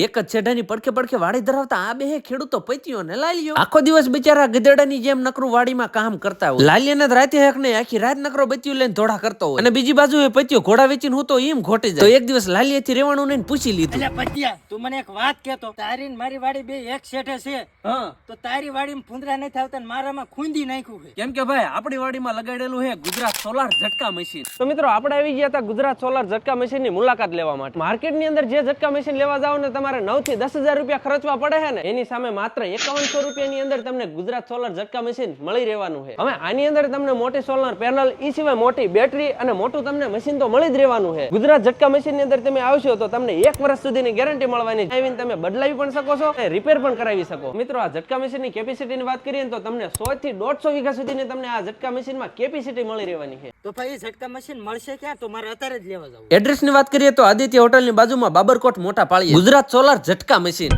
એક જ છેડાની પડખે પડખે વાડી ધરાવતા આ બે ખેડૂતો પૈતીઓ ને લાલિયો આખો દિવસ બિચારા ગધેડાની જેમ નકરું વાડીમાં કામ કરતા હોય. લાલિયાને રાતે હેક ને આખી રાત નકરો બત્યું લઈને ધોળા કરતો હોય અને બીજી બાજુ એ પૈતીઓ ઘોડા વેચીને હું તો એમ ઘોટી જાય. તો એક દિવસ લાલિયાથી રેવાનું નહીં પૂછી લીધું. એટલે પતિયા તું મને એક વાત કહેતો, તારી ને મારી વાડી બે એક શેઠે છે. તો તારી વાડીમાં ફૂંદરા નથી આવતા ને મારામાં ખૂંદી નાખ્યું છે. કેમ કે ભાઈ આપણી વાડીમાં લગાડેલું છે ગુજરાત સોલાર ઝટકા મશીન. તો મિત્રો આપણે આવી ગયા હતા ગુજરાત સોલાર ઝટકા મશીન ની મુલાકાત લેવા માટે. માર્કેટની અંદર જે ઝટકા મશીન લેવા જાવ ને તમારે 9 થી 10,000 રૂપિયા ખર્ચવા પડે છે ને, એની સામે માત્ર 5100 રૂપિયાની અંદર તમને ગુજરાત સોલાર ઝટકા મશીન મળી રહેવાનું છે. હવે આની અંદર તમને મોટી સોલાર પેનલ, ઈ સિવાય મોટી બેટરી અને મોટું તમને મશીન તો મળી જ રહેવાનું છે. ગુજરાત ઝટકા મશીન ની અંદર તમે આવશો તો તમને 1 વર્ષ સુધીની ગેરંટી મળવાની છે. તમે બદલાવી પણ શકો છો અને રિપેર પણ કરાવી શકો. મિત્રો આ ઝટકા મશીન ની કેપેસિટી ની વાત કરીએ તો તમને 100 થી 150 વીઘા સુધીની તમને આ ઝટકા મશીનમાં કેપેસિટી મળી રહેવાની છે. તો ભાઈ ઝટકા મશીન મળશે ક્યાં? તો મારે અત્યારે જ લેવા જવું. એડ્રેસ ની વાત કરીએ તો આદિત્ય હોટલ ની બાજુમાં બાબરકોટ મોટા પાળીએ ગુજરાત સોલાર ઝટકા મશીન.